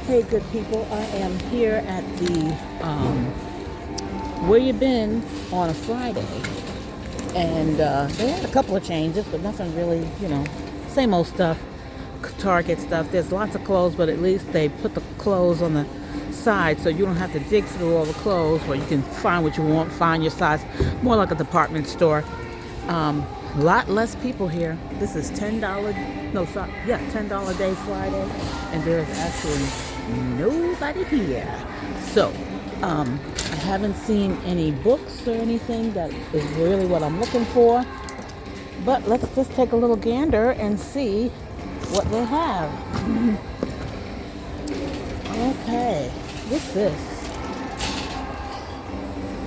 Hey, good people. I am here at the Whereyabin on a Friday, and they had a couple of changes, but nothing really, same old stuff, Target stuff. There's lots of clothes, but at least they put the clothes on the side so you don't have to dig through all the clothes, where you can find what you want, find your size, more like a department store. A lot less people here. This is $10, no, sorry, yeah, $10 day Friday, and there's actually nobody here. So, I haven't seen any books or anything that is really what I'm looking for. But let's just take a little gander and see what they have. Okay, what's this?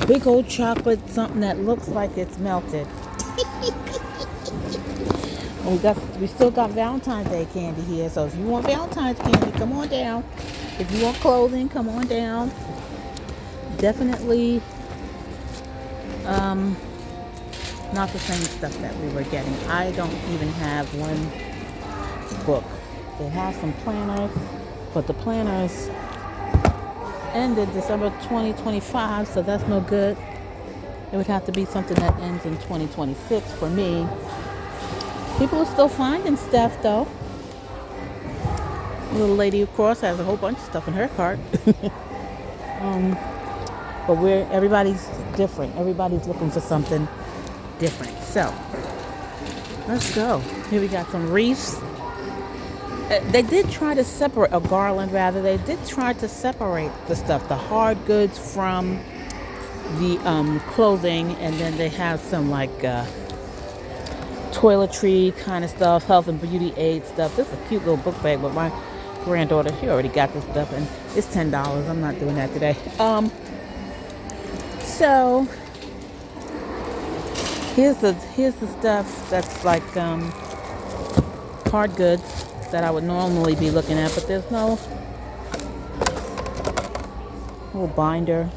A big old chocolate, something that looks like it's melted. And we still got Valentine's Day candy here. So if you want Valentine's candy, come on down. If you want clothing, come on down. Definitely not the same stuff that we were getting. I don't even have one book. They have some planners, but the planners ended December 2025, so that's no good. It would have to be something that ends in 2026 for me. People are still finding stuff, though. The little lady, of course, has a whole bunch of stuff in her cart. But everybody's different. Everybody's looking for something different. So, let's go. Here we got some wreaths. They did try to separate, a garland rather, they did try to separate the stuff, the hard goods from the clothing, and then they have some like toiletry kind of stuff, health and beauty aid stuff. This is a cute little book bag, but my granddaughter, she already got this stuff, and it's $10. I'm not doing that today. So here's the stuff that's like hard goods that I would normally be looking at, but there's no little binder,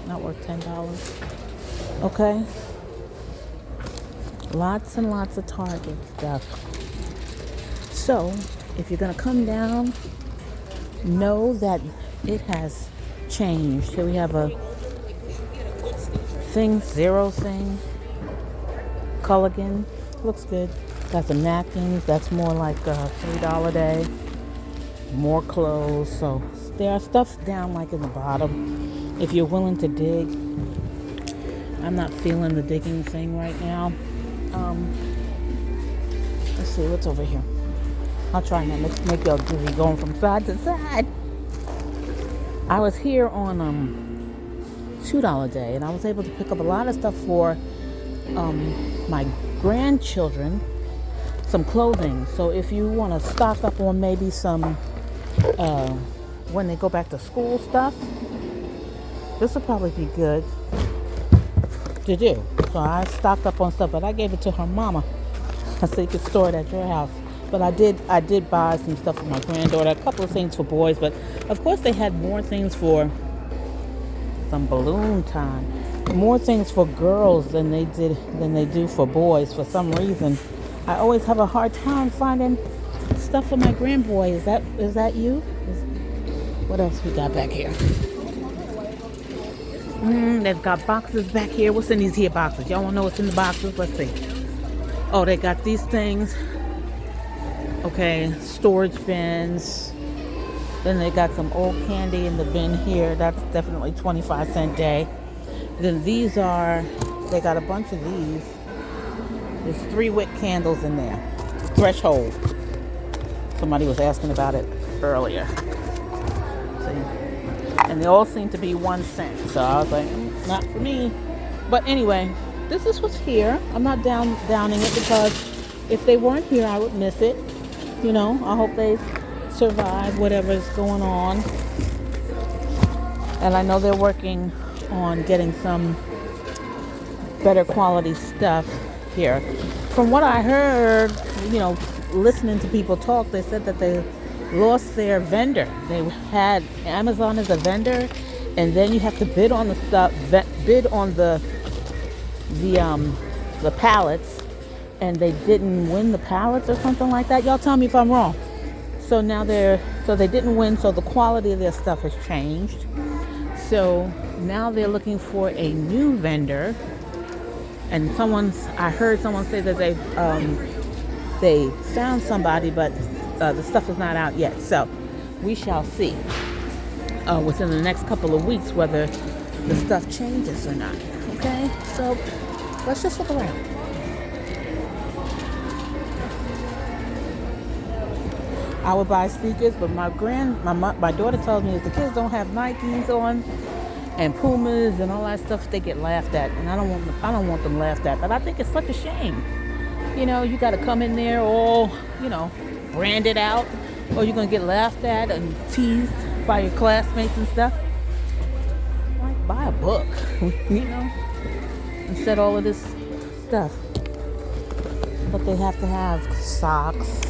not worth $10. Okay, lots and lots of Target stuff. So if you're gonna come down, know that it has changed. Here we have a zero thing, Culligan, looks good. Got some napkins, that's more like $3 a day. More clothes, so there are stuff down like in the bottom if you're willing to dig. I'm not feeling the digging thing right now. Let's see what's over here. I'll try not to make y'all dizzy going from side to side. I was here on $2 day, and I was able to pick up a lot of stuff for my grandchildren, some clothing. So if you want to stock up on maybe some when they go back to school stuff, this will probably be good to do. So I stocked up on stuff, but I gave it to her mama so you could store it at your house. But I did buy some stuff for my granddaughter, a couple of things for boys, but of course they had more things for some balloon time, more things for girls than they do for boys. For some reason, I always have a hard time finding stuff for my grandboy. Is that you? What else we got back here? They've got boxes back here. What's in these here boxes? Y'all want to know what's in the boxes? Let's see. Oh, they got these things. Okay, storage bins. Then they got some old candy in the bin here. That's definitely 25-cent day. Then they got a bunch of these. There's 3 wick candles in there. Threshold. Somebody was asking about it earlier. See? And they all seem to be 1 cent. So I was like, not for me. But anyway, this is what's here. I'm not downing it, because if they weren't here, I would miss it. I hope they survive whatever's going on. And I know they're working on getting some better quality stuff here. From what I heard, listening to people talk, they said that they lost their vendor. They had Amazon as a vendor, and then you have to bid on the stuff, bid on the pallets, and they didn't win the pallets or something like that. Y'all tell me if I'm wrong. So now they didn't win, so the quality of their stuff has changed. So now they're looking for a new vendor. And I heard someone say that they found somebody, but the stuff is not out yet. So we shall see within the next couple of weeks whether the stuff changes or not. Okay, so let's just look around. I would buy sneakers, but my daughter tells me if the kids don't have Nikes on and Pumas and all that stuff, they get laughed at, and I don't want them laughed at. But I think it's such a shame. You know, you got to come in there all, branded out, or you're gonna get laughed at and teased by your classmates and stuff. Like, buy a book, instead of all of this stuff. But they have to have socks.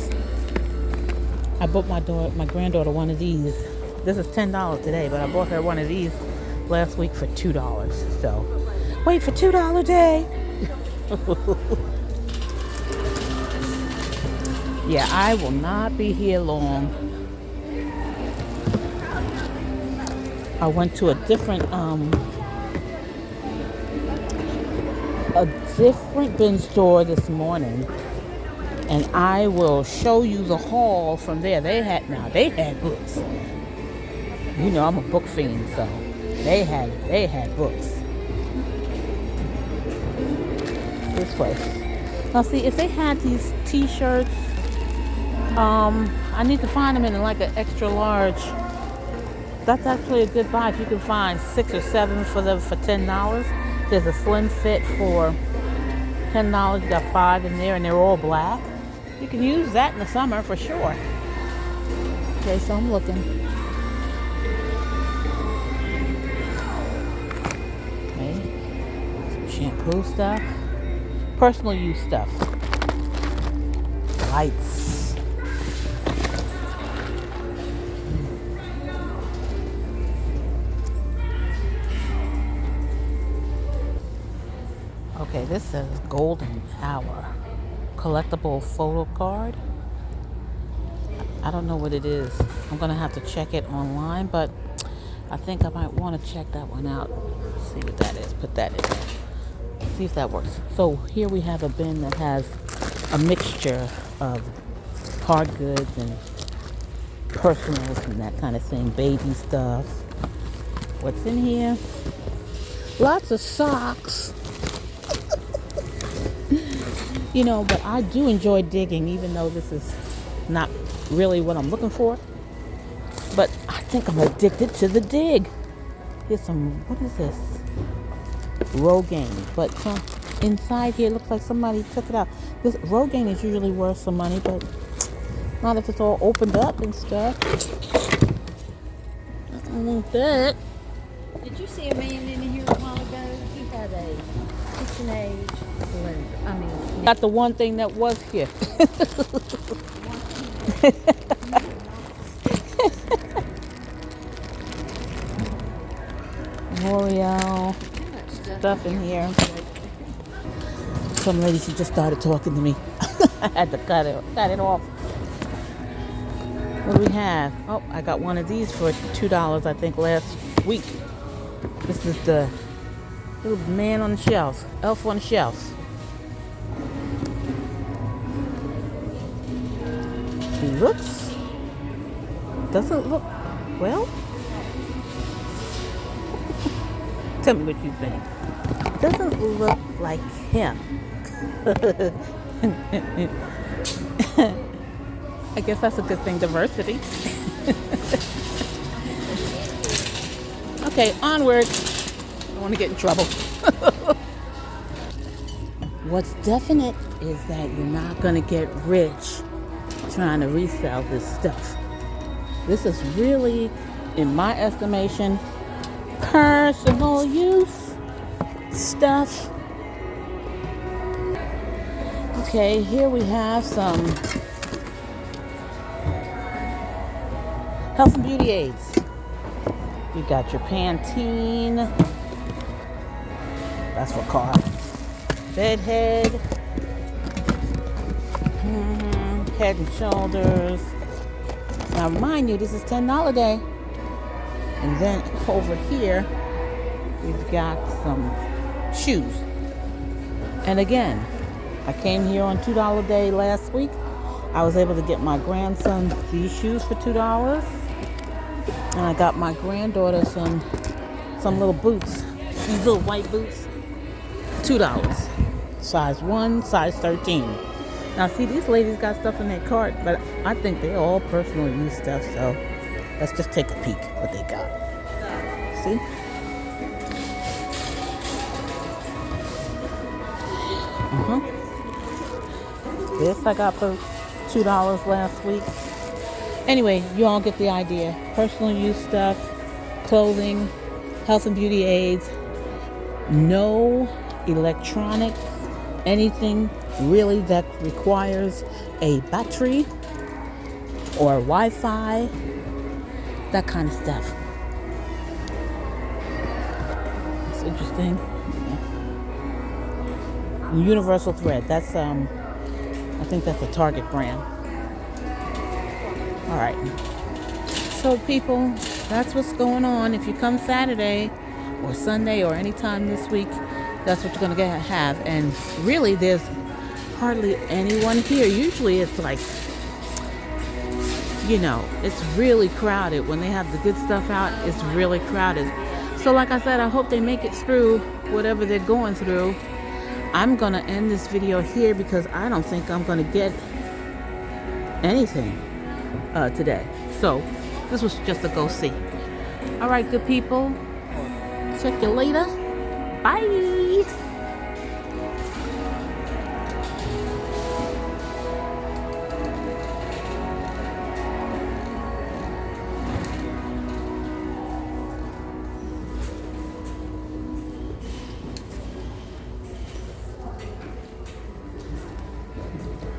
I bought my granddaughter one of these. This is $10 today, but I bought her one of these last week for $2. So, wait for $2 day. Yeah, I will not be here long. I went to a different bin store this morning, and I will show you the haul from there. They had books. I'm a book fiend, so they had books. This place. Now see, if they had these t-shirts, I need to find them in like an extra large. That's actually a good buy if you can find 6 or 7 for them for $10. There's a slim fit for $10. You got 5 in there, and they're all black. You can use that in the summer for sure. Okay, so I'm looking. Okay, some shampoo stuff, personal use stuff, lights. Okay, this says Golden Hour collectible photo card. I don't know what it is. I'm gonna have to check it online, but I think I might want to check that one out. See what that is. Put that in there. See if that works. So here we have a bin that has a mixture of hard goods and personals and that kind of thing. Baby stuff. What's in here? Lots of socks. But I do enjoy digging, even though this is not really what I'm looking for. But I think I'm addicted to the dig. Here's what is this? Rogaine. But inside here, it looks like somebody took it out. This Rogaine is usually worth some money, but not if it's all opened up and stuff. I don't want that. Did you see a man in here a while ago? He had a KitchenAid blender. Got the one thing that was here. L'Oreal stuff in here. Some lady, she just started talking to me. I had to cut it off. What do we have? Oh, I got one of these for $2, I think, last week. This is the little man on the shelf, elf on the shelf. He doesn't look, well, tell me what you think. Doesn't look like him. I guess that's a good thing, diversity. Okay, onward. I don't want to get in trouble. What's definite is that you're not going to get rich trying to resell this stuff. This is really, in my estimation, personal use stuff. Okay, here we have some health and beauty aids. You got your Pantene. That's for car. Bedhead. Head and Shoulders. Now, mind you, this is $10 day. And then over here, we've got some shoes. And again, I came here on $2 day last week. I was able to get my grandson these shoes for $2. And I got my granddaughter some little boots. These little white boots. $2. Size 1, size 13. Now see, these ladies got stuff in their cart, but I think they're all personal use stuff, so let's just take a peek what they got. See? This I got for $2 last week. Anyway, you all get the idea. Personal use stuff, clothing, health and beauty aids, no electronics, anything really that requires a battery or Wi-Fi, that kind of stuff. It's interesting. Universal thread. That's I think that's a Target brand. All right. So people, that's what's going on. If you come Saturday or Sunday or anytime this week, that's what you're going to have. And really, there's hardly anyone here. Usually it's like, you know, it's really crowded. When they have the good stuff out, it's really crowded. So like I said, I hope they make it through whatever they're going through. I'm going to end this video here because I don't think I'm going to get anything today. So this was just a go see. All right, good people. Check you later. Bye.